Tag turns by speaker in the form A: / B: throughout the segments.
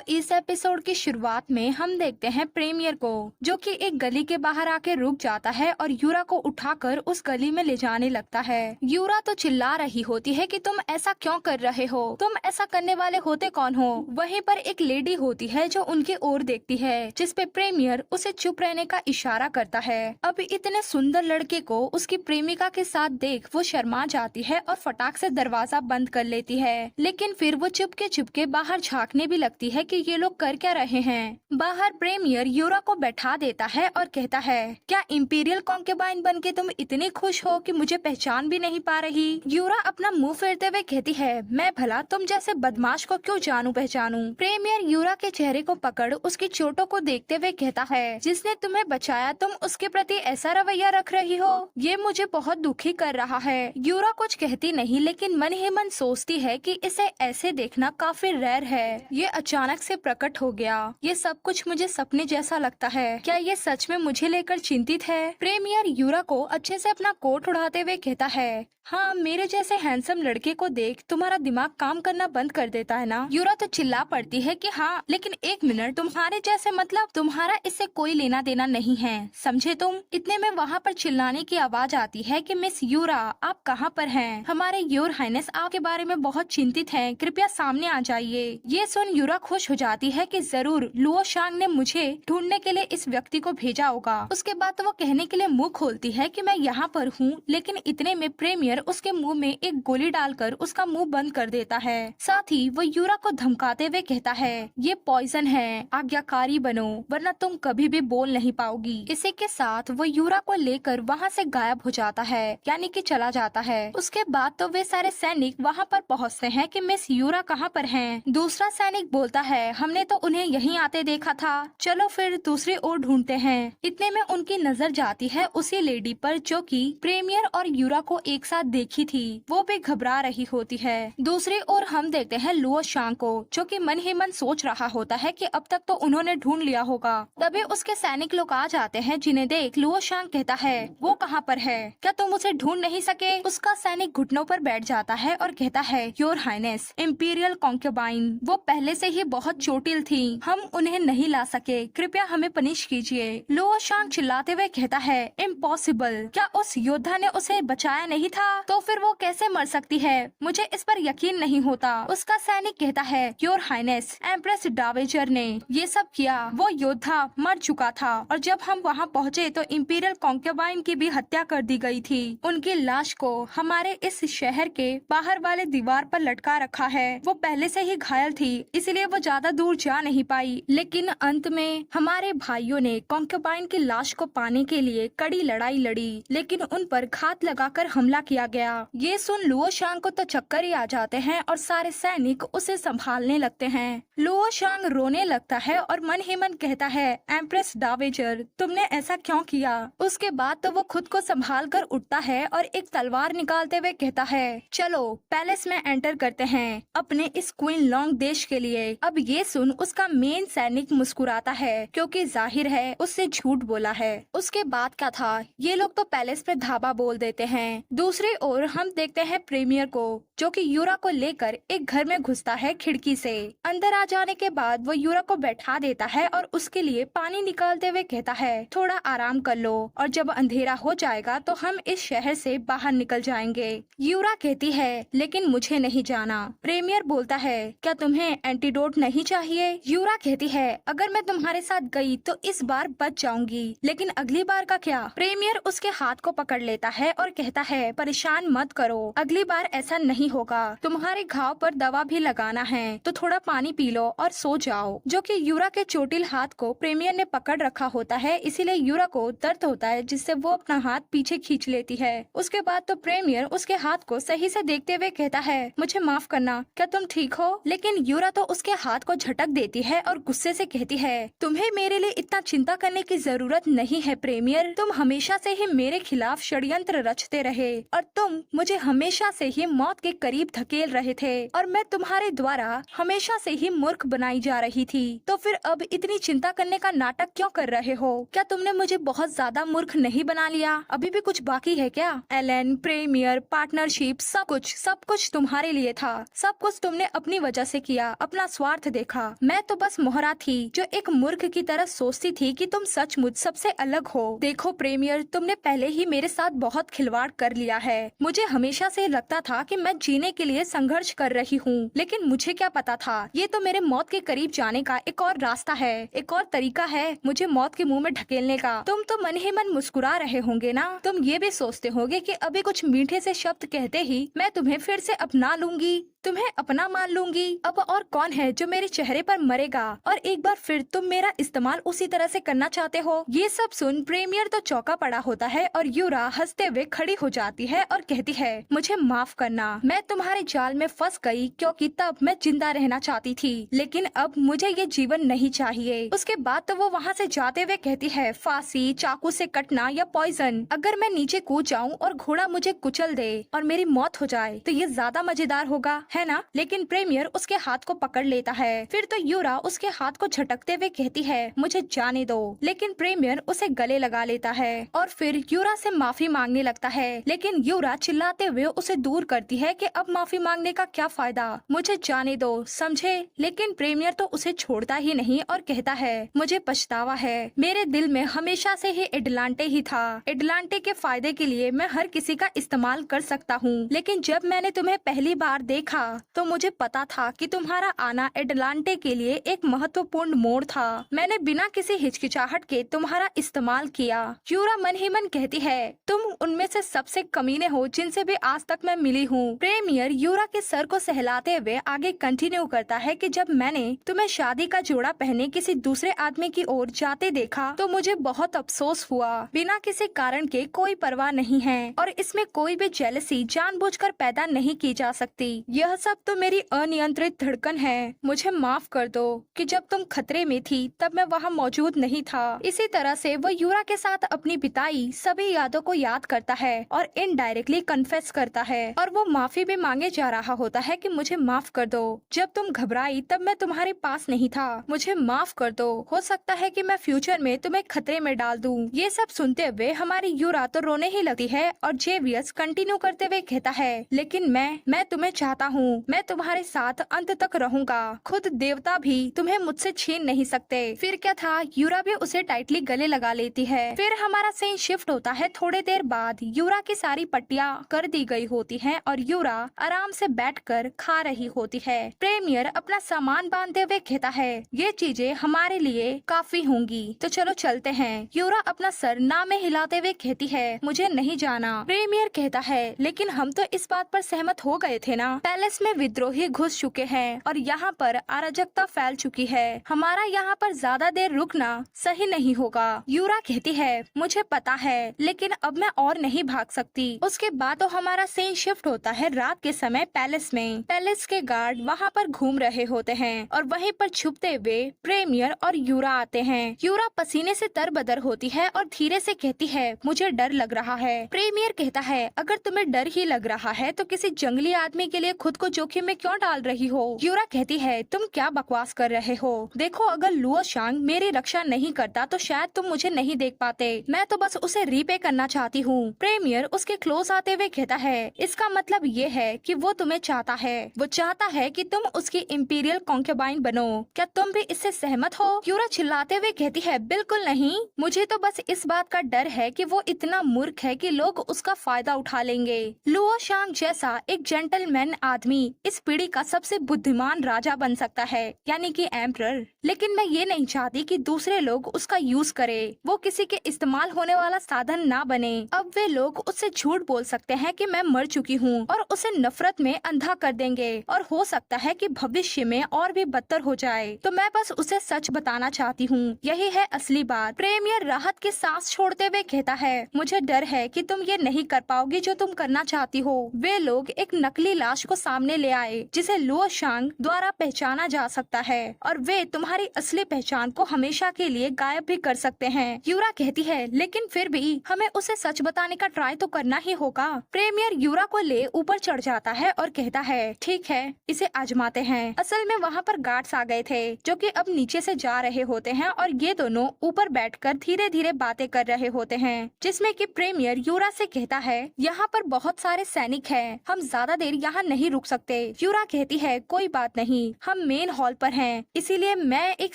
A: इस एपिसोड की शुरुआत में हम देखते हैं प्रीमियर को, जो कि एक गली के बाहर आके रुक जाता है और यूरा को उठाकर उस गली में ले जाने लगता है। यूरा तो चिल्ला रही होती है कि तुम ऐसा क्यों कर रहे हो, तुम ऐसा करने वाले होते कौन हो। वहीं पर एक लेडी होती है जो उनकी ओर देखती है, जिसपे प्रीमियर उसे चुप रहने का इशारा करता है। अब इतने सुंदर लड़के को उसकी प्रेमिका के साथ देख वो शर्मा जाती है और फटाक से दरवाजा बंद कर लेती है। लेकिन फिर वो चुपके बाहर झांकने भी लगती है कि ये लोग कर क्या रहे हैं। बाहर प्रीमियर यूरा को बैठा देता है और कहता है, क्या इंपीरियल कॉन्केबाइन बनके तुम इतनी खुश हो कि मुझे पहचान भी नहीं पा रही। यूरा अपना मुंह फेरते हुए कहती है, मैं भला तुम जैसे बदमाश को क्यों जानू पहचानू। प्रीमियर यूरा के चेहरे को पकड़ उसकी चोटों को देखते हुए कहता है, जिसने तुम्हें बचाया तुम उसके प्रति ऐसा रवैया रख रही हो, ये मुझे बहुत दुखी कर रहा है। यूरा कुछ कहती नहीं, लेकिन मन ही मन सोचती है कि इसे ऐसे देखना काफी रेयर है। ये अचानक से प्रकट हो गया, ये सब कुछ मुझे सपने जैसा लगता है। क्या ये सच में मुझे लेकर चिंतित है। प्रीमियर यूरा को अच्छे से अपना कोट उड़ाते हुए कहता है, हाँ, मेरे जैसे हैंडसम लड़के को देख तुम्हारा दिमाग काम करना बंद कर देता है ना। यूरा तो चिल्ला पड़ती है कि हाँ, लेकिन एक मिनट, तुम्हारे जैसे मतलब तुम्हारा इससे कोई लेना देना नहीं है, समझे तुम। इतने में वहाँ पर चिल्लाने की आवाज आती है कि मिस यूरा, आप कहाँ पर हैं? हमारे योर हाइनेस आपके बारे में बहुत चिंतित हैं, कृपया सामने आ जाइए। ये सुन यूरा खुश हो जाती है कि जरूर लुओ शांग ने मुझे ढूंढने के लिए इस व्यक्ति को भेजा होगा। उसके बाद तो वो कहने के लिए मुंह खोलती है कि मैं यहाँ पर हूँ, लेकिन इतने में प्रीमियर उसके मुंह में एक गोली डालकर उसका मुंह बंद कर देता है। साथ ही वो यूरा को धमकाते हुए कहता है, ये पॉइजन है, आज्ञाकारी बनो वरना तुम कभी भी बोल नहीं पाओगी। इसी के साथ वो यूरा को लेकर वहाँ से गायब हो जाता है, यानी कि चला जाता है। उसके बाद तो वे सारे सैनिक वहाँ पर पहुँचते हैं कि मिस यूरा कहाँ पर हैं। दूसरा सैनिक बोलता है, हमने तो उन्हें यहीं आते देखा था, चलो फिर दूसरी ओर ढूंढते हैं। इतने में उनकी नजर जाती है उसी लेडी पर जो कि प्रीमियर और यूरा को एक साथ देखी थी। वो भी घबरा रही होती है। दूसरी ओर हम देखते हैं लुओ शांग को, जो कि मन ही मन सोच रहा होता है कि अब तक तो उन्होंने ढूंढ लिया होगा। तभी उसके सैनिक लोग आ जाते हैं, जिन्हें देख लुओ शांग कहता है, वो कहाँ पर है, क्या तुम उसे ढूंढ नहीं सके। उसका सैनिक घुटनों पर बैठ जाता है और कहता है, योर हाइनेस, इंपीरियल कॉन्केबाइन वो पहले से ही बहुत चोटिल थी, हम उन्हें नहीं ला सके, कृपया हमें पनिश कीजिए। लुओ शांग चिल्लाते हुए कहता है, इम्पॉसिबल, क्या उस योद्धा ने उसे बचाया नहीं था, तो फिर वो कैसे मर सकती है, मुझे इस पर यकीन नहीं होता। उसका सैनिक कहता है, योर हाइनेस, एम्प्रेस डावेजर ने ये सब किया, वो योद्धा मर चुका था और जब हम वहाँ पहुँचे तो इंपीरियल कॉन्केबाइन की भी हत्या कर दी गई थी। उनकी लाश को हमारे इस शहर के बाहर वाले दीवार पर लटका रखा है। वो पहले से ही घायल थी, इसलिए वो ज्यादा दूर जा नहीं पाई, लेकिन अंत में हमारे भाइयों ने कॉन्केबाइन की लाश को पाने के लिए कड़ी लड़ाई लड़ी, लेकिन उन पर घात लगाकर हमला किया गया। ये सुन लुओ शांग को तो चक्कर ही आ जाते हैं और सारे सैनिक उसे संभालने लगते हैं। लुओ शांग रोने लगता है और मन ही मन कहता है, एम्प्रेस डावेजर, तुमने ऐसा क्यों किया। उसके बाद तो वो खुद को संभाल कर उठता है और एक तलवार निकालते हुए कहता है, चलो पैलेस में एंटर करते हैं अपने इस क्वीन लॉन्ग देश के लिए। अब ये सुन उसका मेन सैनिक मुस्कुराता है, क्योंकि जाहिर है उससे झूठ बोला है। उसके बाद क्या था, ये लोग तो पैलेस पे धावा बोल देते हैं। दूसरी ओर हम देखते हैं प्रीमियर को, जो कि यूरा को लेकर एक घर में घुसता है खिड़की से। अंदर आ जाने के बाद वो यूरा को बैठा देता है और उसके लिए पानी निकालते हुए कहता है, थोड़ा आराम कर लो और जब अंधेरा हो जाएगा तो हम इस शहर से बाहर निकल जाएंगे। यूरा कहती है, लेकिन मुझे नहीं जाना। प्रीमियर बोलता है, क्या तुम्हें एंटीडोट नहीं चाहिए। यूरा कहती है, अगर मैं तुम्हारे साथ गई तो इस बार बच जाऊंगी, लेकिन अगली बार का क्या। प्रीमियर उसके हाथ को पकड़ लेता है और कहता है, परेशान मत करो, अगली बार ऐसा नहीं होगा। तुम्हारे घाव पर दवा भी लगाना है, तो थोड़ा पानी पी लो और सो जाओ। जो कि यूरा के चोटिल हाथ को प्रीमियर ने पकड़ रखा होता है, इसीलिए यूरा को दर्द होता है, जिससे वो अपना हाथ पीछे खींच लेती है। उसके बाद तो प्रीमियर उसके हाथ को सही से देखते हुए कहता है, मुझे माफ करना, क्या तुम ठीक हो। लेकिन यूरा तो उसके हाथ को झटक देती है और गुस्से से कहती है, तुम्हें मेरे लिए इतना चिंता करने की जरूरत नहीं है प्रीमियर, तुम हमेशा से ही मेरे खिलाफ षड्यंत्र रचते रहे और तुम मुझे हमेशा से ही मौत के करीब धकेल रहे थे और मैं तुम्हारे द्वारा हमेशा से ही मूर्ख बनाई जा रही थी। तो फिर अब इतनी चिंता करने का नाटक क्यों कर रहे हो। क्या तुमने मुझे बहुत ज्यादा मूर्ख नहीं बना लिया, अभी भी कुछ बाकी है क्या। एलेन, प्रीमियर, पार्टनरशिप, सब कुछ तुम्हारे लिए था, सब कुछ तुमने अपनी वजह से किया, अपना स्वार्थ देखा। मैं तो बस मोहरा थी जो एक मूर्ख की तरह सोचती थी कि तुम सचमुच सबसे अलग हो। देखो प्रेमियर, तुमने पहले ही मेरे साथ बहुत खिलवाड़ कर लिया है। मुझे हमेशा से लगता था कि मैं जीने के लिए संघर्ष कर रही हूँ, लेकिन मुझे क्या पता था ये तो मेरे मौत के करीब जाने का एक और रास्ता है, एक और तरीका है मुझे मौत के मुंह में ढकेलने का। तुम तो मन ही मन मुस्कुरा रहे होंगे ना। तुम ये भी सोचते होगे कि अभी कुछ मीठे से शब्द कहते ही मैं तुम्हें फिर से अपना लूंगी, तुम्हें अपना मान लूंगी। अब और कौन है जो मेरे चेहरे पर मरेगा और एक बार फिर तुम मेरा इस्तेमाल उसी तरह से करना चाहते हो। ये सब सुन प्रेमियर तो चौंका पड़ा होता है और यूरा हंसते हुए खड़ी हो जाती है और कहती है, मुझे माफ करना, मैं तुम्हारे जाल में फंस गई क्योंकि तब मैं जिंदा रहना चाहती थी, लेकिन अब मुझे ये जीवन नहीं चाहिए। उसके बाद तो वो वहाँ से जाते हुए कहती है, फांसी, चाकू से कटना या पॉइजन। अगर मैं नीचे कूद जाऊँ और घोड़ा मुझे कुचल दे और मेरी मौत हो जाए तो ये ज्यादा मजेदार होगा, है ना। लेकिन प्रेमियर उसके हाथ को पकड़ लेता है। फिर तो यूरा उसके हाथ को झटकते हुए कहती है, मुझे जाने दो। लेकिन प्रेमियर उसे गले लगा लेता है और फिर यूरा से माफी मांगने लगता है। लेकिन यूरा चिल्लाते हुए उसे दूर करती है कि अब माफी मांगने का क्या फायदा, मुझे जाने दो, समझे। लेकिन प्रेमियर तो उसे छोड़ता ही नहीं और कहता है, मुझे पछतावा है, मेरे दिल में हमेशा से ही एटलांटे ही था। एटलांटे के फायदे के लिए मैं हर किसी का इस्तेमाल कर सकता हूँ, लेकिन जब मैंने तुम्हें पहली बार देखा तो मुझे पता था कि तुम्हारा आना एटलांटे के लिए एक महत्वपूर्ण मोड़ था। मैंने बिना किसी हिचकिचाहट के तुम्हारा इस्तेमाल किया। यूरा मन ही मन कहती है, तुम उनमें से सबसे कमीने हो जिनसे भी आज तक मैं मिली हूँ। प्रेमियर यूरा के सर को सहलाते हुए आगे कंटिन्यू करता है कि जब मैंने तुम्हें शादी का जोड़ा पहने किसी दूसरे आदमी की ओर जाते देखा तो मुझे बहुत अफसोस हुआ। बिना किसी कारण के कोई परवाह नहीं है और इसमें कोई भी जेलसी जानबूझकर पैदा नहीं की जा सकती। यह सब तो मेरी अनियंत्रित धड़कन है। मुझे माफ कर दो कि जब तुम खतरे में थी तब मैं वहाँ मौजूद नहीं था। इसी तरह से वो यूरा के साथ अपनी बिताई सभी यादों को याद करता है और इनडायरेक्टली कन्फेस करता है और वो माफी भी मांगे जा रहा होता है कि मुझे माफ कर दो, जब तुम घबराई तब मैं तुम्हारे पास नहीं था, मुझे माफ कर दो, हो सकता है कि मैं फ्यूचर में तुम्हें खतरे में डाल दूं। ये सब सुनते हुए हमारी यूरा तो रोने ही लगती है और जेवियस कंटिन्यू करते हुए कहता है, लेकिन मैं तुम्हें चाहता हूँ, मैं तुम्हारे साथ अंत तक रहूंगा, खुद देवता भी तुम्हें मुझसे छीन नहीं सकते। फिर क्या था, यूरा भी उसे टाइटली गले लगा लेती है। फिर हमारा सीन शिफ्ट होता है। थोड़ी देर बाद यूरा की सारी पट्टियां कर दी गई होती हैं और यूरा आराम से बैठकर खा रही होती है। प्रेमियर अपना सामान बांधते हुए कहता है, ये चीजें हमारे लिए काफी होंगी, तो चलो चलते हैं। यूरा अपना सर ना में हिलाते हुए कहती है, मुझे नहीं जाना। प्रेमियर कहता है, लेकिन हम तो इस बात पर सहमत हो गए थे ना, पैलेस में विद्रोही घुस चुके हैं और यहाँ पर अराजकता फैल चुकी है, हमारा यहाँ पर ज्यादा देर रुकना सही नहीं होगा। यूरा कहती है, मुझे पता है, लेकिन अब मैं और नहीं भाग सकती। उसके बाद तो हमारा सीन शिफ्ट होता है रात के समय पैलेस में। पैलेस के गार्ड वहाँ पर घूम रहे होते हैं और वहीं पर छुपते हुए प्रेमियर और यूरा आते हैं। यूरा पसीने से तरबतर होती है और धीरे से कहती है, मुझे डर लग रहा है। प्रेमियर कहता है, अगर तुम्हें डर ही लग रहा है तो किसी जंगली आदमी के लिए खुद को जोखिम में क्यों डाल रही हो। यूरा कहती है, तुम क्या बकवास कर रहे हो, देखो अगर लुओ शांग मेरी रक्षा नहीं करता तो शायद तुम मुझे नहीं देख पाते, मैं तो बस उसे रीपे करना चाहती हूँ। प्रेमियर उसके क्लोज आते हुए कहता है, इसका मतलब ये है कि वो तुम्हें चाहता है, वो चाहता है कि तुम उसकी इंपीरियल कॉन्क्यूबाइन बनो, क्या तुम भी इससे सहमत हो। यूरा चिल्लाते हुए कहती है, बिल्कुल नहीं, मुझे तो बस इस बात का डर है कि वो इतना मूर्ख है कि लोग उसका फायदा उठा लेंगे। लुओ शांग जैसा एक जेंटलमैन आदमी इस पीढ़ी का सबसे बुद्धिमान राजा बन सकता है, यानी कि एम्परर, लेकिन मैं ये नहीं चाहती कि दूसरे लोग उसका यूज करें, वो किसी के इस्तेमाल होने वाला साधन ना बने। अब वे लोग उससे झूठ बोल सकते हैं कि मैं मर चुकी हूँ और उसे नफरत में अंधा कर देंगे और हो सकता है कि भविष्य में और भी बदतर हो जाए, तो मैं बस उसे सच बताना चाहती हूँ, यही है असली बात। प्रेमियर राहत की सांस छोड़ते हुए कहता है, मुझे डर है कि तुम ये नहीं कर पाओगी जो तुम करना चाहती हो। वे लोग एक नकली लाश को सामने ले आए जिसे लुओ शांग द्वारा पहचाना जा सकता है और वे तुम्हारी असली पहचान को हमेशा के लिए गायब भी कर सकते हैं। यूरा कहती है, लेकिन फिर भी हमें उसे सच बताने का ट्राई तो करना ही होगा। प्रेमियर यूरा को ले ऊपर चढ़ जाता है और कहता है, ठीक है, इसे आजमाते हैं। असल में वहाँ पर गार्ड्स आ गए थे जो कि अब नीचे से जा रहे होते हैं और ये दोनों ऊपर बैठकर धीरे धीरे बातें कर रहे होते हैं, जिसमें कि प्रेमियर यूरा से कहता है, यहाँ पर बहुत सारे सैनिक हैं, हम ज्यादा देर यहाँ नहीं रुक सकते। यूरा कहती है कोई बात नहीं, हम मेन हॉल पर हैं, इसीलिए मैं एक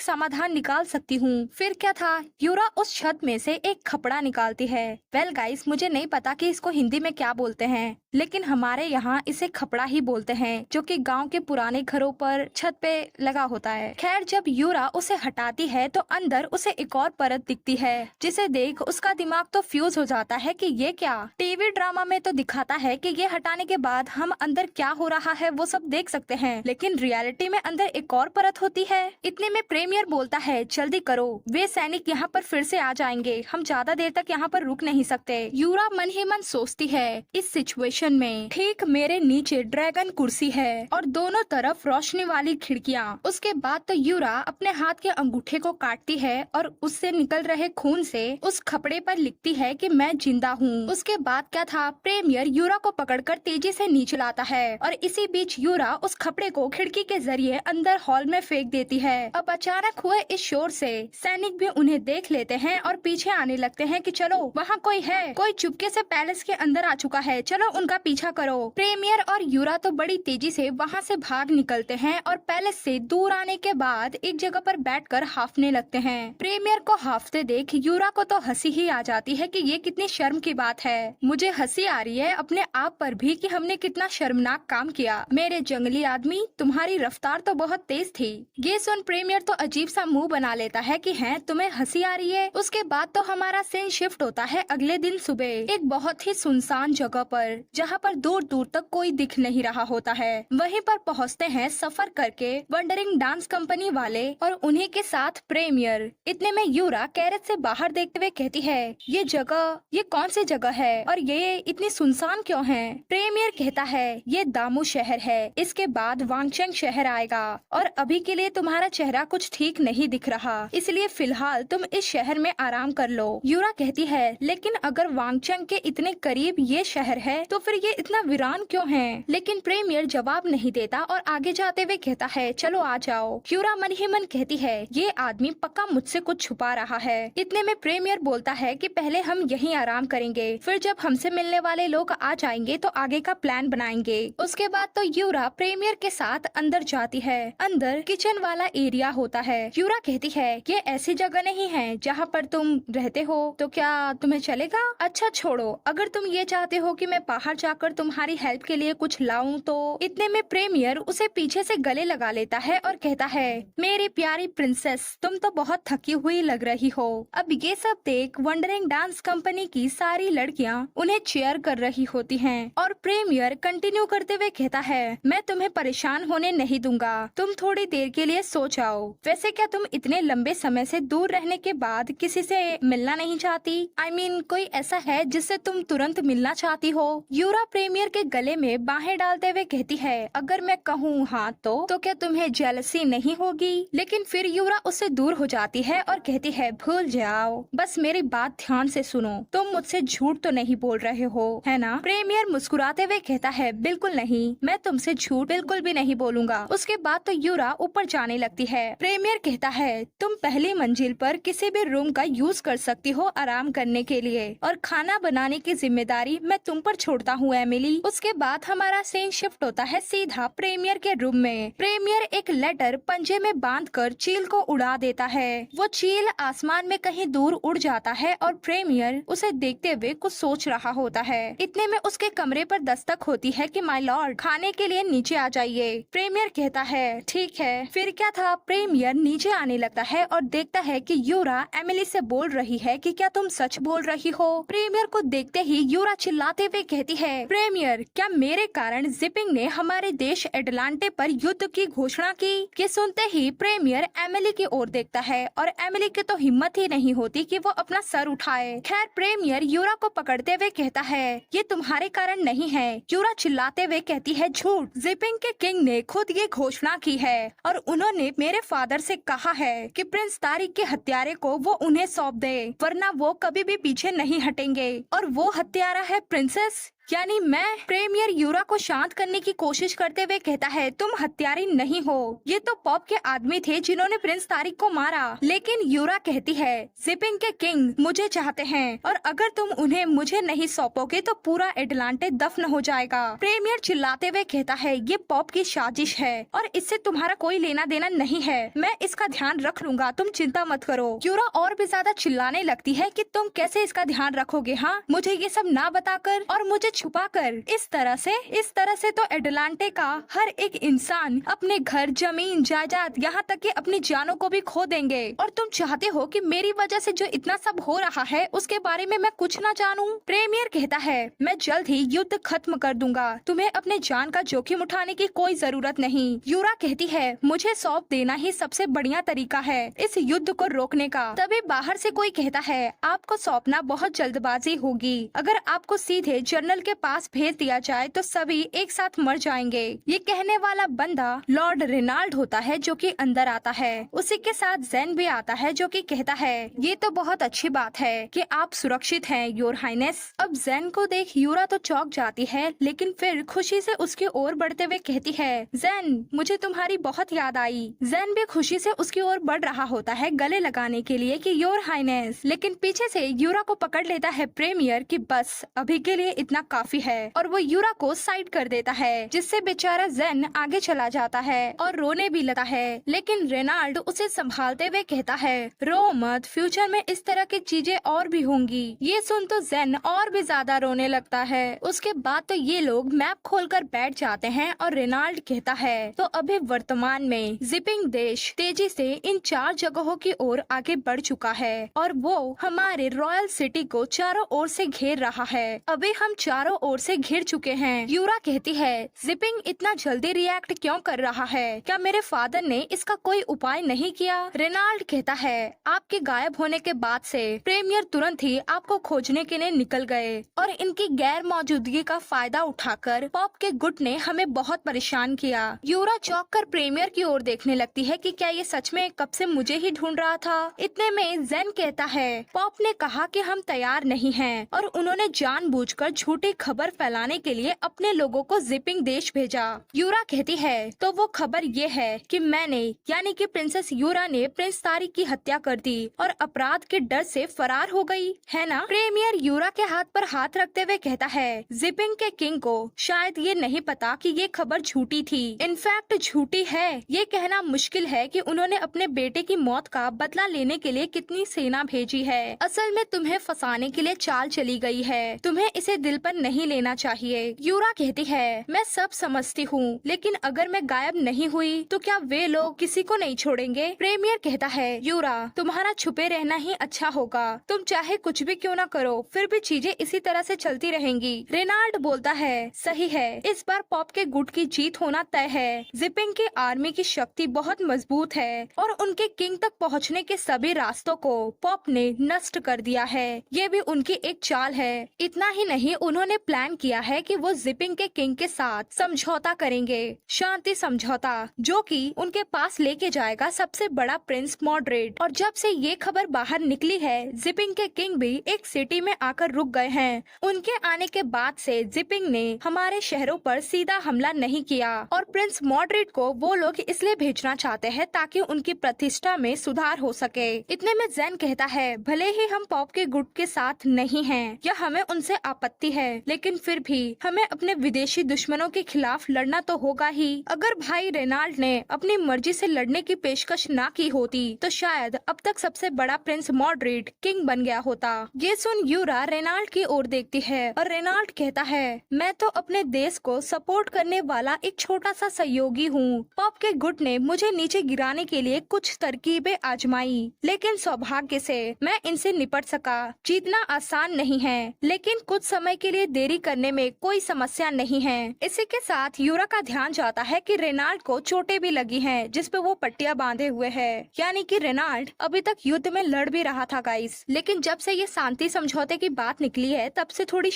A: समाधान निकाल सकती हूँ। फिर क्या था, यूरा उस छत में से एक खपड़ा निकालती है। वेल गाइस, मुझे नहीं पता कि इसको हिंदी में क्या बोलते हैं, लेकिन हमारे यहाँ इसे खपड़ा ही बोलते हैं, जो कि गांव के पुराने घरों पर छत पे लगा होता है। खैर, जब यूरा उसे हटाती है तो अंदर उसे एक और परत दिखती है, जिसे देख उसका दिमाग तो फ्यूज हो जाता है कि ये क्या। टीवी ड्रामा में तो दिखाता है कि ये हटाने के बाद हम अंदर क्या हो रहा है वो सब देख सकते हैं, लेकिन रियलिटी में अंदर एक और परत होती है। इतने में प्रीमियर बोलता है जल्दी करो, वे सैनिक यहाँ पर फिर से आ जाएंगे, हम ज्यादा देर तक यहाँ पर रुक नहीं सकते। यूरा मन ही मन सोचती है इस सिचुएशन में ठीक मेरे नीचे ड्रैगन कुर्सी है और दोनों तरफ रोशनी वाली खिड़कियाँ। उसके बाद तो यूरा अपने हाथ के अंगूठे को काटती है और उससे निकल रहे खून से उस खपड़े पर लिखती है कि मैं जिंदा हूँ। उसके बाद क्या था, प्रीमियर यूरा को पकड़कर तेजी से नीचे लाता है और इसी बीच यूरा उस खपड़े को खिड़की के जरिए अंदर हॉल में फेंक देती है। अब अचानक हुए इस शोर से सैनिक भी उन्हें देख लेते हैं और पीछे आने लगते हैं कि चलो वहाँ कोई है, कोई चुपके से पैलेस के अंदर आ चुका है, चलो उनका पीछा करो। प्रीमियर और यूरा तो बड़ी तेजी से वहाँ से भाग निकलते हैं और पैलेस से दूर आने के बाद एक जगह पर बैठकर हाफने लगते हैं। प्रीमियर को हाफते देख यूरा को तो हंसी ही आ जाती है कि ये कितनी शर्म की बात है। मुझे हंसी आ रही है अपने आप पर भी कि हमने कितना शर्मनाक काम किया। मेरे जंगली आदमी, तुम्हारी रफ्तार तो बहुत तेज थी। ये सुन प्रीमियर तो अजीब सा मुंह बना लेता है कि हैं तुम्हें हंसी आ रही है। उसके बाद तो हमारा सीन शिफ्ट होता है अगले दिन सुबह एक बहुत ही सुनसान जगह पर, जहाँ पर दूर दूर तक कोई दिख नहीं रहा होता है। वहीं पर पहुँचते हैं सफर करके वंडरिंग डांस कंपनी वाले और उन्हीं के साथ प्रीमियर। इतने में यूरा कैरेट से बाहर देखते हुए कहती है ये जगह, ये कौन सी जगह है और ये इतनी सुनसान क्यों है। प्रीमियर कहता है ये दामू शहर है, इसके बाद वांगचंग शहर आएगा और अभी के लिए तुम्हारा चेहरा कुछ ठीक नहीं दिख रहा, इसलिए फिलहाल तुम इस शहर में आराम कर लो। यूरा कहती है लेकिन अगर वांगचंग के इतने करीब ये शहर है तो फिर ये इतना वीरान क्यों है। लेकिन प्रीमियर जवाब नहीं देता और आगे जाते हुए कहता है चलो आ जाओ। यूरा मन ही मन कहती है ये आदमी पक्का मुझसे कुछ छुपा रहा है। इतने में प्रीमियर बोलता है कि पहले हम यहीं आराम करेंगे, फिर जब हमसे मिलने वाले लोग आ जाएंगे तो आगे का प्लान बनाएंगे। उसके बाद तो यूरा प्रीमियर के साथ अंदर जाती है। अंदर किचन वाला एरिया होता है। यूरा कहती है ये ऐसी जगह नहीं है जहाँ पर तुम रहते हो, तो क्या तुम्हें चलेगा? अच्छा छोड़ो, अगर तुम ये चाहते हो कि मैं बाहर जाकर तुम्हारी हेल्प के लिए कुछ लाऊं तो। इतने में प्रीमियर उसे पीछे से गले लगा लेता है और कहता है मेरी प्यारी प्रिंसेस, तुम तो बहुत थकी हुई लग रही हो। अब ये सब देख वंडरिंग डांस कंपनी की सारी लड़कियां उन्हें चेयर कर रही होती हैं और प्रीमियर कंटिन्यू करते हुए कहता है मैं तुम्हें परेशान होने नहीं दूंगा, तुम थोड़ी देर के लिए सो जाओ। वैसे क्या तुम इतने लंबे समय से दूर रहने के बाद किसी से मिलना नहीं चाहती? I mean, कोई ऐसा है जिससे तुम तुरंत मिलना चाहती हो? यूरा प्रीमियर के गले में बाहें डालते हुए कहती है अगर मैं कहूँ हाँ तो क्या तुम्हें जेलसी नहीं होगी? लेकिन फिर यूरा उससे दूर हो जाती है और कहती है भूल जाओ, बस मेरी बात ध्यान से सुनो, तुम मुझसे झूठ तो नहीं बोल रहे हो है ना? प्रीमियर मुस्कुराते हुए कहता है बिल्कुल नहीं, मैं तुमसे झूठ बिल्कुल भी नहीं बोलूंगा। उसके बाद तो यूरा ऊपर जाने लगती है। प्रीमियर कहता है तुम पहली मंजिल पर किसी भी रूम का यूज कर सकती हो आराम करने के लिए और खाना बनाने की जिम्मेदारी मैं तुम पर छोड़ता हूँ एमिली। उसके बाद हमारा सीन शिफ्ट होता है सीधा प्रीमियर के रूम में। प्रीमियर एक लेटर पंजे में बांधकर चील को उड़ा देता है। वो चील आसमान में कहीं दूर उड़ जाता है और प्रीमियर उसे देखते हुए कुछ सोच रहा होता है। इतने में उसके कमरे पर दस्तक होती है कि माय लॉर्ड खाने के लिए नीचे आ जाइए। प्रीमियर कहता है ठीक है। फिर क्या था, प्रीमियर नीचे आने लगता है और देखता है कि यूरा एमिली से बोल रही है कि क्या तुम सच बोल रही हो? प्रीमियर को देखते ही यूरा चिल्लाते हुए कहती है प्रीमियर क्या मेरे कारण जिपिंग ने हमारे देश एटलांटे पर युद्ध की घोषणा की? ये सुनते ही प्रीमियर एमिली की ओर देखता है और एमिली की तो हिम्मत ही नहीं होती कि वो अपना सर उठाए। खैर प्रीमियर यूरा को पकड़ते हुए कहता है ये तुम्हारे कारण नहीं है। यूरा चिल्लाते हुए कहती है झूठ, जिपिंग के किंग ने खुद ये घोषणा की है और उन्होंने मेरे फादर से कहा है कि प्रिंस तारिक के हत्यारे को वो उन्हें सौंप दे, वरना वो कभी भी पीछे नहीं हटेंगे और वो हत्यारा है प्रिंसेस। यानी मैं। प्रेमियर यूरा को शांत करने की कोशिश करते हुए कहता है, तुम हत्यारी नहीं हो, ये तो पॉप के आदमी थे जिन्होंने प्रिंस तारिक को मारा। लेकिन यूरा कहती है, जिपिंग के किंग मुझे चाहते हैं और अगर तुम उन्हें मुझे नहीं सौंपोगे तो पूरा एटलांटे दफन हो जाएगा। प्रेमियर चिल्लाते हुए कहता है, ये पॉप की साजिश है और इससे तुम्हारा कोई लेना देना नहीं है, मैं इसका ध्यान रख लूंगा, तुम चिंता मत करो। यूरा और भी ज्यादा चिल्लाने लगती है कि तुम कैसे इसका ध्यान रखोगे, हाँ, मुझे ये सब ना बताकर और मुझे छुपाकर। इस तरह से तो एटलांटे का हर एक इंसान अपने घर, जमीन, जायदाद, यहाँ तक कि अपनी जानों को भी खो देंगे। और तुम चाहते हो कि मेरी वजह से जो इतना सब हो रहा है उसके बारे में मैं कुछ ना जानूं? प्रेमियर कहता है, मैं जल्द ही युद्ध खत्म कर दूंगा, तुम्हें अपने जान का जोखिम उठाने की कोई जरूरत नहीं। यूरा कहती है, मुझे सौंप देना ही सबसे बढ़िया तरीका है इस युद्ध को रोकने का। तभी बाहर से कोई कहता है, आपको सौंपना बहुत जल्दबाजी होगी, अगर आपको सीधे जनरल के पास भेज दिया जाए तो सभी एक साथ मर जाएंगे। ये कहने वाला बंदा लॉर्ड रेनाल्ड होता है जो कि अंदर आता है। उसी के साथ जैन भी आता है जो कि कहता है, ये तो बहुत अच्छी बात है कि आप सुरक्षित हैं योर हाइनेस। अब जैन को देख यूरा तो चौंक जाती है, लेकिन फिर खुशी से उसकी ओर बढ़ते हुए कहती है, जैन मुझे तुम्हारी बहुत याद आई। जैन भी खुशी से उसकी ओर बढ़ रहा होता है गले लगाने के लिए कि योर हाइनेस, लेकिन पीछे से यूरा को पकड़ लेता है प्रेमियर कि बस अभी के लिए इतना काफी है और वो यूरा को साइड कर देता है, जिससे बेचारा जैन आगे चला जाता है और रोने भी लगता है। लेकिन रेनाल्ड उसे संभालते हुए कहता है, रो मत, फ्यूचर में इस तरह की चीजें और भी होंगी। ये सुन तो जैन और भी ज्यादा रोने लगता है। उसके बाद तो ये लोग मैप खोलकर बैठ जाते हैं और रेनाल्ड कहता है, तो अभी वर्तमान में जिपिंग देश तेजी से इन 4 जगहों की ओर आगे बढ़ चुका है और वो हमारे रॉयल सिटी को चारों ओर से घेर रहा है। अभी हम चारों ओर से घिर चुके हैं। यूरा कहती है, जिपिंग इतना जल्दी रिएक्ट क्यों कर रहा है, क्या मेरे फादर ने इसका कोई उपाय नहीं किया? रेनाल्ड कहता है, आपके गायब होने के बाद से प्रेमियर तुरंत ही आपको खोजने के लिए निकल गए और इनकी गैर मौजूदगी का फायदा उठाकर पॉप के गुट ने हमें बहुत परेशान किया। यूरा चौंक कर प्रेमियर की ओर देखने लगती है कि क्या ये सच में कब से मुझे ही ढूंढ रहा था। इतने में जैन कहता है, पॉप ने कहा कि हम तैयार नहीं हैं और उन्होंने जानबूझकर झूठी खबर फैलाने के लिए अपने लोगों को जिपिंग देश भेजा। यूरा कहती है, तो वो खबर ये है कि मैंने यानी कि प्रिंसेस यूरा ने प्रिंस तारिक की हत्या कर दी और अपराध के डर से फरार हो गई, है ना? प्रेमियर यूरा के हाथ पर हाथ रखते हुए कहता है, जिपिंग के किंग को शायद ये नहीं पता कि ये खबर झूठी थी, इनफैक्ट झूठी है। ये कहना मुश्किल है कि उन्होंने अपने बेटे की मौत का बदला लेने के लिए कितनी सेना भेजी है। असल में तुम्हें फंसाने के लिए चाल चली गई है, तुम्हें इसे दिल पर नहीं लेना चाहिए। यूरा कहती है, मैं सब समझती हूँ, लेकिन अगर मैं गायब नहीं हुई तो क्या वे लोग किसी को नहीं छोड़ेंगे? प्रेमियर कहता है, यूरा तुम्हारा छुपे रहना ही अच्छा होगा, तुम चाहे कुछ भी क्यों ना करो फिर भी चीजें इसी तरह से चलती रहेंगी। रेनाल्ड बोलता है, सही है, इस बार पॉप के गुट की जीत होना तय है। जिपिंग की आर्मी की शक्ति बहुत मजबूत है और उनके किंग तक पहुँचने के सभी रास्तों को पॉप ने नष्ट कर दिया है। ये भी उनकी एक चाल है। इतना ही नहीं, उन्होंने प्लान किया है कि वो जिपिंग के किंग के साथ समझौता करेंगे, शांति समझौता, जो कि उनके पास लेके जाएगा सबसे बड़ा प्रिंस मॉडरेट। और जब से ये खबर बाहर निकली है, जिपिंग के किंग भी एक सिटी में आकर रुक गए हैं। उनके आने के बाद से जिपिंग ने हमारे शहरों पर सीधा हमला नहीं किया और प्रिंस मॉडरेट को वो लोग इसलिए भेजना चाहते हैं ताकि उनकी प्रतिष्ठा में सुधार हो सके। इतने में जैन कहता है, भले ही हम पॉप के गुट के साथ नहीं हैं या हमें उनसे आपत्ति है, लेकिन फिर भी हमें अपने विदेशी दुश्मनों के खिलाफ लड़ना तो होगा ही। अगर भाई रेनाल्ड ने अपनी मर्जी से लड़ने की पेशकश ना की होती तो शायद अब तक सबसे बड़ा प्रिंस मॉडरेट किंग बन गया होता। ये सुन यूरा रेनाल्ड की ओर देखती है और रेनाल्ड कहता है, मैं तो अपने देश को सपोर्ट करने वाला एक छोटा सा सहयोगी हूँ। पॉप के गुट ने मुझे नीचे गिराने के लिए कुछ तरकीबें आजमाई, लेकिन सौभाग्य से मैं इनसे निपट सका। जीतना आसान नहीं है, लेकिन कुछ समय के लिए देरी करने में कोई समस्या नहीं है। इसी के साथ यूरा का ध्यान जाता है कि रेनाल्ड को चोटें भी लगी हैं, जिस पे वो पट्टियां बांधे हुए है। यानी कि रेनाल्ड अभी तक युद्ध में लड़ भी रहा था गाइस, लेकिन जब से ये शांति समझौते की बात निकली है तब से थोड़ी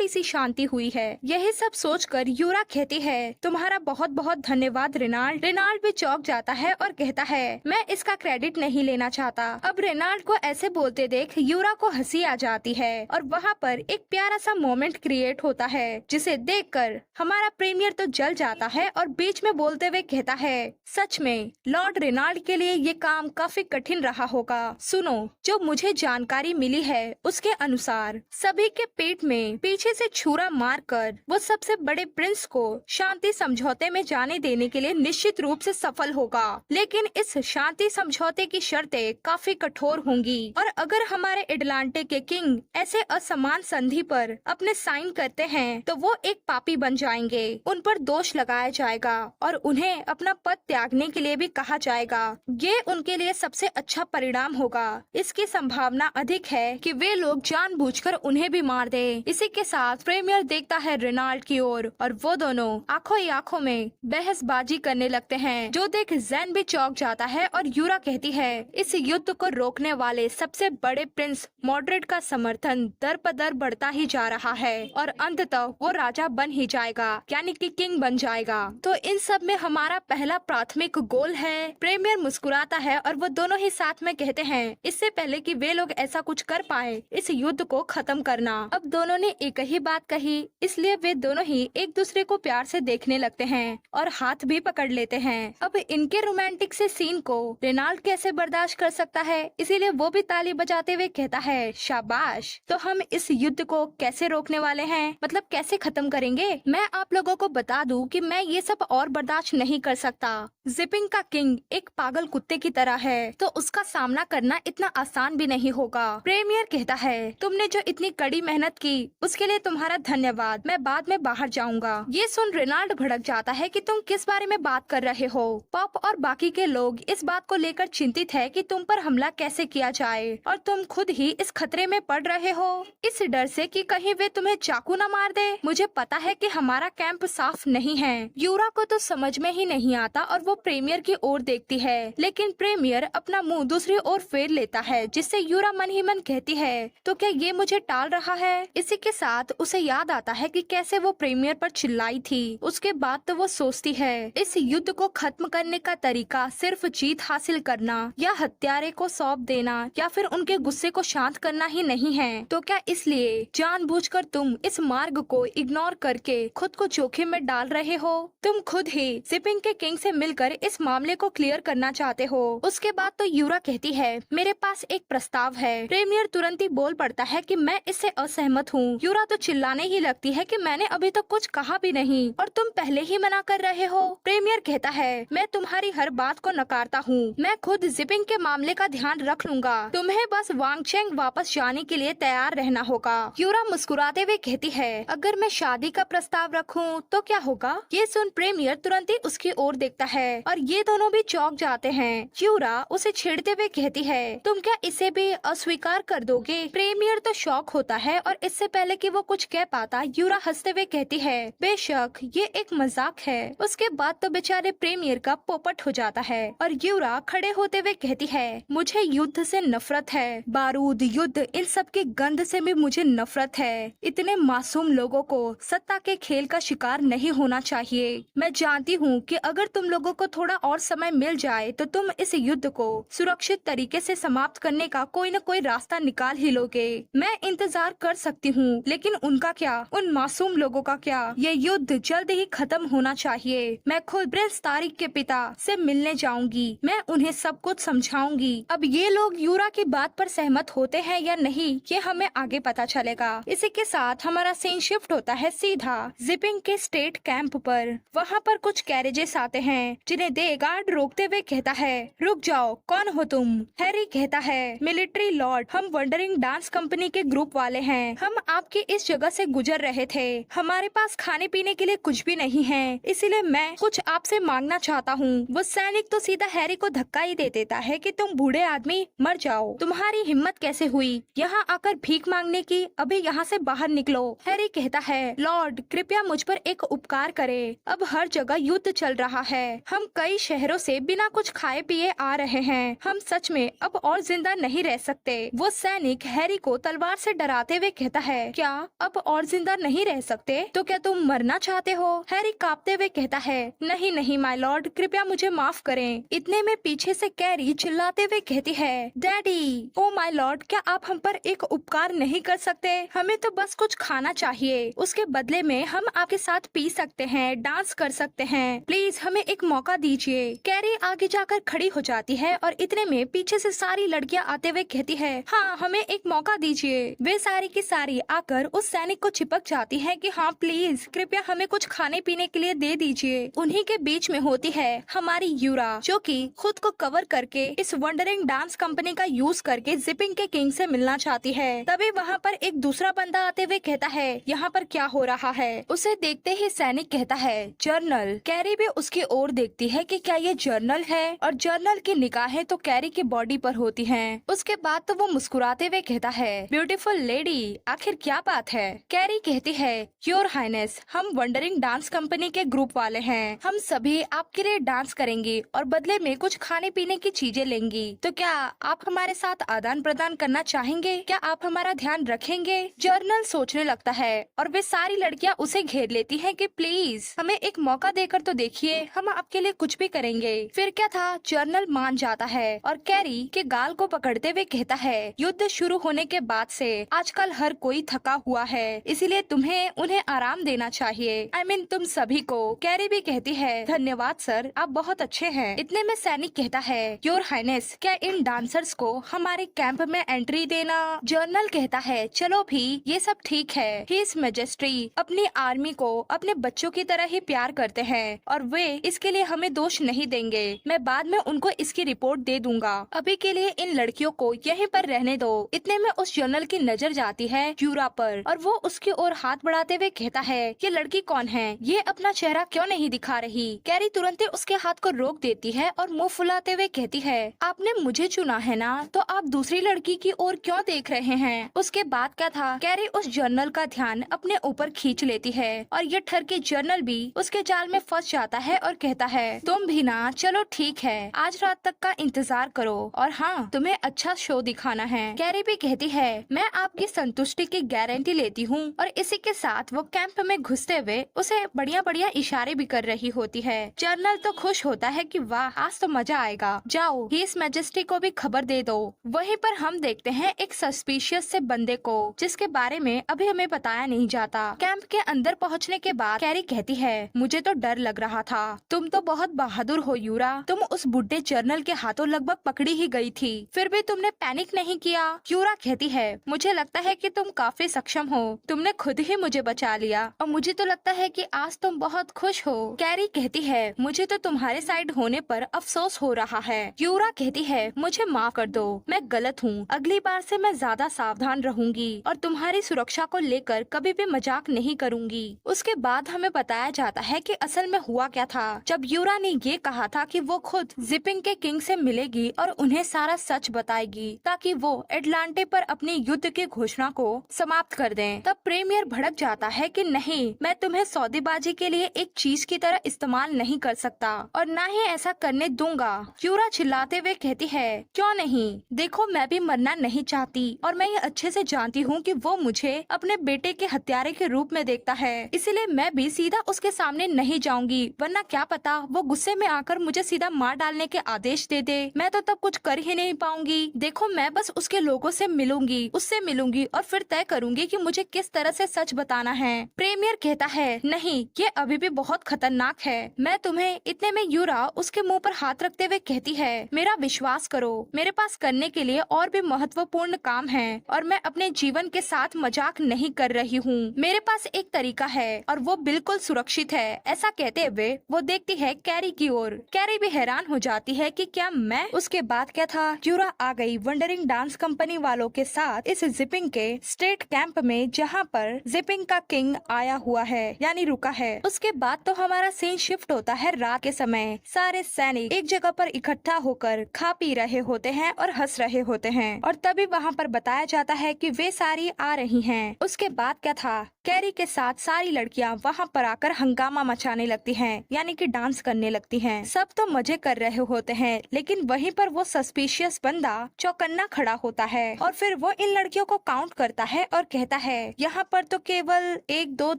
A: सी शांति हुई है। यही सब सोचकर यूरा कहती है, तुम्हारा बहुत बहुत धन्यवाद रेनाल्ड। रेनाल्ड भी चौंक जाता है और कहता है, मैं इसका क्रेडिट नहीं लेना चाहता। अब रेनाल्ड को ऐसे बोलते देख यूरा को हंसी आ जाती है और वहाँ पर एक प्यारा सा ऐसा मोमेंट क्रिएट होता है जिसे देखकर हमारा प्रीमियर तो जल जाता है और बीच में बोलते हुए कहता है, सच में लॉर्ड रेनाल्ड के लिए ये काम काफी कठिन रहा होगा। सुनो, जो मुझे जानकारी मिली है उसके अनुसार सभी के पेट में पीछे से छुरा मारकर वो सबसे बड़े प्रिंस को शांति समझौते में जाने देने के लिए निश्चित रूप से सफल होगा, लेकिन इस शांति समझौते की शर्तें काफी कठोर होंगी और अगर हमारे एटलांटे के किंग ऐसे असमान संधि पर अपने साइन करते हैं तो वो एक पापी बन जाएंगे, उन पर दोष लगाया जाएगा और उन्हें अपना पद त्यागने के लिए भी कहा जाएगा। ये उनके लिए सबसे अच्छा परिणाम होगा। इसकी संभावना अधिक है कि वे लोग जानबूझकर उन्हें भी मार दे। इसी के साथ प्रीमियर देखता है रेनाल्ड की ओर और वो दोनों आंखों ही आंखों में बहसबाजी करने लगते हैं, जो देख जैन भी चौंक जाता है और यूरा कहती है, इस युद्ध को रोकने वाले सबसे बड़े प्रिंस मॉड्रेड का समर्थन दर पदर बढ़ता ही जा रहा है और अंततः वो राजा बन ही जाएगा, यानी कि किंग बन जाएगा। तो इन सब में हमारा पहला प्राथमिक गोल है। प्रीमियर मुस्कुराता है और वो दोनों ही साथ में कहते हैं, इससे पहले कि वे लोग ऐसा कुछ कर पाए, इस युद्ध को खत्म करना। अब दोनों ने एक ही बात कही, इसलिए वे दोनों ही एक दूसरे को प्यार से देखने लगते हैं और हाथ भी पकड़ लेते हैं। अब इनके रोमांटिक से सीन को रेनाल्ड कैसे बर्दाश्त कर सकता है, इसीलिए वो भी ताली बजाते हुए कहता है, शाबाश। तो हम इस युद्ध को कैसे रोकने वाले हैं, मतलब कैसे खत्म करेंगे? मैं आप लोगों को बता दूं कि मैं ये सब और बर्दाश्त नहीं कर सकता। जिपिंग का किंग एक पागल कुत्ते की तरह है, तो उसका सामना करना इतना आसान भी नहीं होगा। प्रीमियर कहता है, तुमने जो इतनी कड़ी मेहनत की उसके लिए तुम्हारा धन्यवाद, मैं बाद में बाहर जाऊंगा। ये सुन रेनाल्ड भड़क जाता है कि तुम किस बारे में बात कर रहे हो। पॉप और बाकी के लोग इस बात को लेकर चिंतित है कि तुम पर हमला कैसे किया जाए और तुम खुद ही इस खतरे में पड़ रहे हो, इस डर से कि कहीं वे तुम्हें चाकू न मार दे। मुझे पता है कि हमारा कैंप साफ नहीं है। यूरा को तो समझ में ही नहीं आता और वो प्रीमियर की ओर देखती है, लेकिन प्रीमियर अपना मुंह दूसरी ओर फेर लेता है, जिससे यूरा मन ही मन कहती है, तो क्या ये मुझे टाल रहा है? इसी के साथ उसे याद आता है कि कैसे वो प्रीमियर पर चिल्लाई थी। उसके बाद तो वो सोचती है, इस युद्ध को खत्म करने का तरीका सिर्फ जीत हासिल करना या हत्यारे को सौंप देना या फिर उनके गुस्से को शांत करना ही नहीं है। तो क्या इसलिए जानबूझकर तुम इस मार्ग को इग्नोर करके खुद को जोखिम में डाल रहे हो? तुम खुद ही जिपिंग के किंग से मिलकर इस मामले को क्लियर करना चाहते हो। उसके बाद तो यूरा कहती है, मेरे पास एक प्रस्ताव है। प्रीमियर तुरंत ही बोल पड़ता है कि मैं इससे असहमत हूँ। यूरा तो चिल्लाने ही लगती है कि मैंने अभी तक कुछ कहा भी नहीं और तुम पहले ही मना कर रहे हो। प्रीमियर कहता है, मैं तुम्हारी हर बात को नकारता हूँ। मैं खुद जिपिंग के मामले का ध्यान रख लूंगा। तुम्हें बस वांगचेंग वापस जाने के लिए तैयार रहना होगा। यूरा मुस्कुराते हुए कहती है, अगर मैं शादी का प्रस्ताव रखूं तो क्या होगा? ये सुन प्रीमियर तुरंत ही उसकी ओर देखता है और ये दोनों भी चौंक जाते हैं। यूरा उसे छेड़ते हुए कहती है, तुम क्या इसे भी अस्वीकार कर दोगे? प्रीमियर तो शॉक होता है और इससे पहले कि वो कुछ कह पाता, यूरा हंसते हुए कहती है, बेशक ये एक मजाक है। उसके बाद तो बेचारे प्रीमियर का पोपट हो जाता है और यूरा खड़े होते हुए कहती है, मुझे युद्ध से नफरत है। बारूद, युद्ध, इन सब की गंध से भी मुझे नफरत है। इतने मासूम लोगों को सत्ता के खेल का शिकार नहीं होना चाहिए। मैं जानती हूँ कि अगर तुम लोगों को थोड़ा और समय मिल जाए तो तुम इस युद्ध को सुरक्षित तरीके से समाप्त करने का कोई न कोई रास्ता निकाल ही लोगे। मैं इंतजार कर सकती हूँ, लेकिन उनका क्या, उन मासूम लोगों का क्या? ये युद्ध जल्द ही खत्म होना चाहिए। मैं खुद प्रिंस तारिक के पिता से मिलने जाऊंगी। मैं उन्हें सब कुछ समझाऊंगी। अब ये लोग यूरा की बात पर सहमत होते हैं या नहीं, ये हमें आगे पता चलेगा। इसी के साथ हमारा सीन शिफ्ट होता है सीधा जिपिंग के स्टेट कैंप पर। वहाँ पर कुछ कैरेजेस आते हैं, जिन्हें देख गार्ड रोकते हुए कहता है, रुक जाओ, कौन हो तुम? हैरी कहता है, मिलिट्री लॉर्ड, हम वंडरिंग डांस कंपनी के ग्रुप वाले हैं। हम आपकी इस जगह से गुजर रहे थे। हमारे पास खाने पीने के लिए कुछ भी नहीं है, इसीलिए मैं कुछ आपसे मांगना चाहता हूँ। वो सैनिक तो सीधा हैरी को धक्का ही दे देता है कि तुम बूढ़े आदमी, मर जाओ। तुम्हारी हिम्मत कैसे हुई यहाँ आकर भीख मांगने की? अभी यहाँ से बाहर निकलो। हैरी कहता है, लॉर्ड कृपया मुझ पर एक उपकार करे। अब हर जगह युद्ध चल रहा है। हम कई शहरों से बिना कुछ खाए पिए आ रहे हैं। हम सच में अब और जिंदा नहीं रह सकते। वो सैनिक हैरी को तलवार से डराते हुए कहता है, क्या अब और जिंदा नहीं रह सकते? तो क्या तुम मरना चाहते हो? हैरी कांपते हुए कहता है, नहीं नहीं माय लॉर्ड, कृपया मुझे माफ करें। इतने में पीछे से कैरी चिल्लाते हुए कहती है, डैडी। ओ माय लॉर्ड, क्या आप हम पर एक उपकार नहीं कर सकते? हमें तो बस कुछ खाना चाहिए, उसके बदले में हम आपके साथ पी सकते हैं, डांस कर सकते हैं, प्लीज हमें एक मौका दीजिए। कैरी आगे जाकर खड़ी हो जाती है और इतने में पीछे से सारी लड़कियां आते हुए कहती है, हाँ हमें एक मौका दीजिए। वे सारी की सारी आकर उस सैनिक को चिपक जाती है कि हाँ प्लीज कृपया हमें कुछ खाने पीने के लिए दे दीजिए। उन्हीं के बीच में होती है हमारी यूरा, जो कि खुद को कवर करके इस वंडरिंग डांस कंपनी का यूज करके जिपिंग के किंग से मिलना चाहती है। तभी वहाँ पर एक दूसरा बंदा आते हुए कहता है, यहाँ पर क्या हो रहा है। उसे देखते ही सैनिक कहता है, जर्नल। कैरी भी उसकी ओर देखती है कि क्या ये जर्नल है, और जर्नल की निगाहें तो कैरी की बॉडी पर होती हैं। उसके बाद तो वो मुस्कुराते हुए कहता है, ब्यूटीफुल लेडी, आखिर क्या बात है। कैरी कहती है, योर हाइनेस, हम वंडरिंग डांस कंपनी के ग्रुप वाले हैं, हम सभी आपके लिए डांस करेंगे और बदले में कुछ खाने पीने की चीजें लेंगी। तो क्या आप हमारे साथ आदान प्रदान करना चाहेंगे? क्या आप हमारा ध्यान रखेंगे? जर्नल सोचने लगता है और वे सारी लड़कियां उसे घेर लेती हैं कि प्लीज हमें एक मौका देकर तो देखिए, हम आपके लिए कुछ भी करेंगे। फिर क्या था, जर्नल मान जाता है और कैरी के गाल को पकड़ते हुए कहता है, युद्ध शुरू होने के बाद से आजकल हर कोई थका हुआ है, इसीलिए तुम्हें उन्हें आराम देना चाहिए। I mean, तुम सभी को। कैरी भी कहती है, धन्यवाद सर, आप बहुत अच्छे हैं। इतने में सैनिक कहता है, योर हाइनेस, क्या इन डांसर्स को हमारे कैंप में एंट्री देना? जर्नल कहता है, चलो भी, ये सब ठीक है। हिज मैजेस्टी अपनी आर्मी को अपने बच्चों की तरह ही प्यार करते हैं और वे इसके लिए हमें दोष नहीं देंगे। मैं बाद में उनको इसकी रिपोर्ट दे दूंगा। अभी के लिए इन लड़कियों को यहीं पर रहने दो। इतने में उस जर्नल की नजर जाती है यूरा पर और वो उसकी ओर हाथ बढ़ाते हुए कहता है, ये लड़की कौन है? ये अपना चेहरा क्यों नहीं दिखा रही? कैरी तुरंत ही उसके हाथ को रोक देती है और मुंह फुलाते हुए कहती है, आपने मुझे चुना है ना, तो आप दूसरी लड़की की ओर क्यों देख रहे हैं? उसके बाद क्या था, कैरी उस जर्नल का ध्यान अपने ऊपर खींच लेती है और ये ठर के जर्नल भी उसके जाल में फंस जाता है और कहता है, तुम भी ना, चलो ठीक है, आज रात तक का इंतजार करो और हाँ, तुम्हें अच्छा शो दिखाना है। कैरी भी कहती है, मैं आपकी संतुष्टि की गारंटी लेती हूँ, और इसी के साथ वो कैंप में घुसते हुए उसे बढ़िया बढ़िया इशारे भी कर रही होती है। जर्नल तो खुश होता है कि वाह, आज तो मजा आएगा, जाओ हिज मैजेस्टी को भी खबर दे दो। वहीं पर हम देखते हैं एक सस्पिशियस से बंदे को, जिसके बारे में अभी हमें बताया नहीं जाता। कैंप के अंदर पहुँचने के बाद कैरी कहती है, मुझे तो डर लग रहा था, तुम तो बहुत बहादुर हो यूरा, तुम उस बुढ़े जर्नल के हाथों लगभग पकड़ी ही गई थी, फिर भी तुमने पैनिक नहीं किया। यूरा कहती है, मुझे लगता है कि तुम काफी सक्षम हो, तुमने खुद ही मुझे बचा लिया और मुझे तो लगता है कि आज तुम बहुत खुश हो। कैरी कहती है, मुझे तो तुम्हारे साइड होने पर अफसोस हो रहा है। यूरा कहती है, मुझे माफ कर दो, मैं गलत हूँ, अगली बार से मैं ज्यादा सावधान रहूंगी और तुम्हारी सुरक्षा को लेकर कभी भी मजाक नहीं करूंगी। उसके बाद हमें बताया जाता है कि असल में हुआ क्या था। जब यूरा ने ये कहा था कि वो खुद जिपिंग के किंग से मिलेगी और उन्हें सारा सच बताएगी ताकि वो एटलांटे पर अपनी युद्ध की घोषणा को समाप्त कर दें, तब प्रीमियर भड़क जाता है कि नहीं, मैं तुम्हें सौदेबाजी के लिए एक चीज की तरह इस्तेमाल नहीं कर सकता और न ही ऐसा करने दूंगा। यूरा चिल्लाते हुए कहती है, क्यों नहीं, देखो मैं भी मरना नहीं चाहती और मैं ये अच्छे से जानती हूँ कि वो मुझे अपने बेटे के हत्यारे के रूप में देखता है, इसलिए मैं भी सीधा उसके सामने नहीं जाऊंगी, वरना क्या पता वो गुस्से में आकर मुझे सीधा मार डालने के आदेश दे दे, मैं तो तब कुछ कर ही नहीं पाऊंगी। देखो मैं बस उसके लोगों से मिलूंगी, उससे मिलूंगी और फिर तय करूंगी कि मुझे किस तरह से सच बताना है। प्रीमियर कहता है, नहीं, ये अभी भी बहुत खतरनाक है, मैं तुम्हें। इतने में यूरा उसके मुंह पर हाथ रखते हुए कहती है, मेरा विश्वास करो, मेरे पास करने के लिए और भी महत्वपूर्ण काम है और मैं अपने जीवन के साथ मजाक नहीं कर रही हूँ। मेरे पास एक तरीका है और वो बिल्कुल सुरक्षित है। ऐसा कहते हुए वो देखती है कैरी की ओर। कैरी भी हैरान हो जाती है कि क्या मैं। उसके बाद क्या था, यूरा आ गई वंडरिंग डांस कंपनी वालों के साथ इस जिपिंग के स्टेट कैंप में, जहाँ पर जिपिंग का किंग आया हुआ है, यानी रुका है। उसके बाद तो हमारा सीन शिफ्ट होता है रात के समय। सारे सैनिक एक जगह पर इकट्ठा होकर खा पी रहे होते हैं और हंस रहे होते हैं और तभी वहाँ पर बताया जाता है कि वे सारी आ रही हैं। उसके बाद क्या था, कैरी के साथ सारी लड़कियां वहां पर आकर हंगामा मचाने लगती हैं, यानी कि डांस करने लगती हैं। सब तो मजे कर रहे होते हैं, लेकिन वहीं पर वो सस्पिशियस बंदा चौकन्ना खड़ा होता है और फिर वो इन लड़कियों को काउंट करता है और कहता है यहाँ पर तो केवल 1 2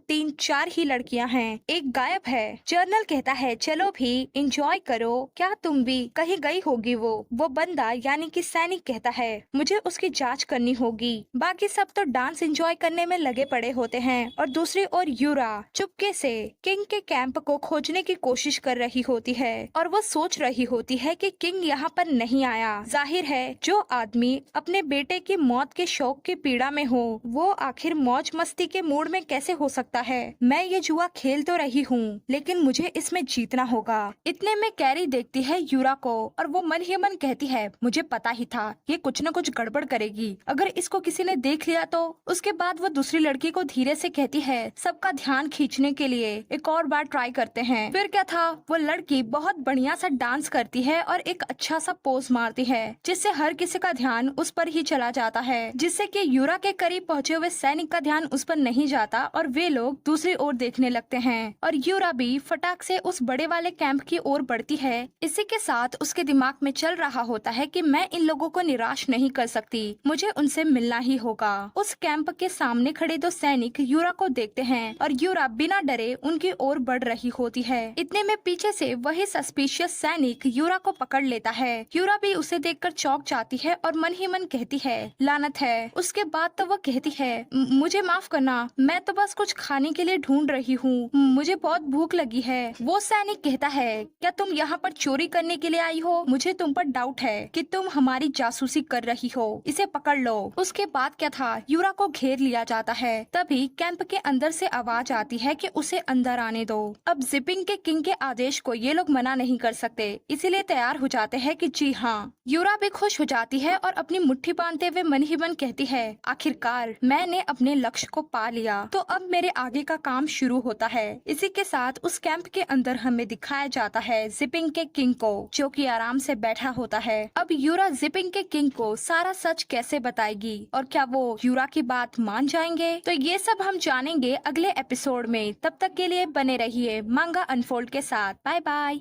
A: 3 4 ही लड़कियां हैं, एक गायब है। जर्नल कहता है चलो भी इंजॉय करो, क्या तुम भी कहीं गई होगी वो बंदा यानी कि सैनिक कहता है मुझे उसकी जांच करनी होगी। बाकी सब तो डांस एंजॉय करने में लगे पड़े होते हैं और दूसरी ओर यूरा चुपके से किंग के कैंप को खोजने की कोशिश कर रही होती है और वो सोच रही होती है कि किंग यहाँ पर नहीं आया। जाहिर है जो आदमी अपने बेटे की मौत के शौक की पीड़ा में हो वो आखिर मौज मस्ती के मूड में कैसे हो सकता है। मैं ये जुआ खेल तो रही हूँ लेकिन मुझे इसमें जीतना होगा। इतने में कैरी देखती है यूरा को और वो मन ही मन कहती है मुझे पता ही था ये कुछ न कुछ गड़बड़ करेगी, अगर इसको किसी ने देख लिया तो। उसके बाद वो दूसरी लड़की को धीरे से कहती है सबका ध्यान खींचने के लिए एक और बार ट्राई करते हैं। फिर क्या था, वो लड़की बहुत बढ़िया सा डांस करती है और एक अच्छा सा पोज मारती है जिससे हर किसी का ध्यान उस पर ही चला जाता है, जिससे कि यूरा के करीब पहुंचे हुए सैनिक का ध्यान उस पर नहीं जाता और वे लोग दूसरी ओर देखने लगते हैं और यूरा भी फटाक से उस बड़े वाले कैंप की ओर बढ़ती है। इसी के साथ उसके दिमाग में चल रहा होता है कि मैं इन लोगों को निराश नहीं कर सकती, मुझे उनसे मिलना ही होगा। उस कैंप के सामने खड़े दो सैनिक यूरा को देखते हैं और यूरा बिना डरे उनकी ओर बढ़ रही होती है। इतने में पीछे से वही सस्पिशियस सैनिक यूरा को पकड़ लेता है। यूरा भी उसे देखकर चौंक जाती है और मन ही मन कहती है लानत है। उसके बाद तो वो कहती है मुझे माफ करना, मैं तो बस कुछ खाने के लिए ढूंढ रही हूँ, मुझे बहुत भूख लगी है। वो सैनिक कहता है क्या तुम यहाँ पर चोरी करने के लिए आई हो? मुझे तुम पर डाउट है कि तुम हमारी जासूसी कर रही हो, इसे पकड़ लो। उसके बाद क्या था, यूरा को घेर लिया जाता है। तभी कैंप के अंदर से आवाज आती है कि उसे अंदर आने दो। अब जिपिंग के किंग के आदेश को ये लोग मना नहीं कर सकते, इसीलिए तैयार हो जाते हैं कि जी हाँ। यूरा भी खुश हो जाती है और अपनी मुट्ठी बांधते हुए मन ही मन कहती है आखिरकार मैंने अपने लक्ष्य को पा लिया, तो अब मेरे आगे का काम शुरू होता है। इसी के साथ उस कैंप के अंदर हमें दिखाया जाता है जिपिंग के किंग को जो कि आराम से बैठा होता है। अब यूरा जिपिंग के किंग को सारा सच कैसे बताएगी और क्या वो यूरा की बात मान जाएंगे, तो ये सब हम जानेंगे अगले एपिसोड में। तब तक के लिए बने रहिए मांगा अनफोल्ड के साथ। Bye bye.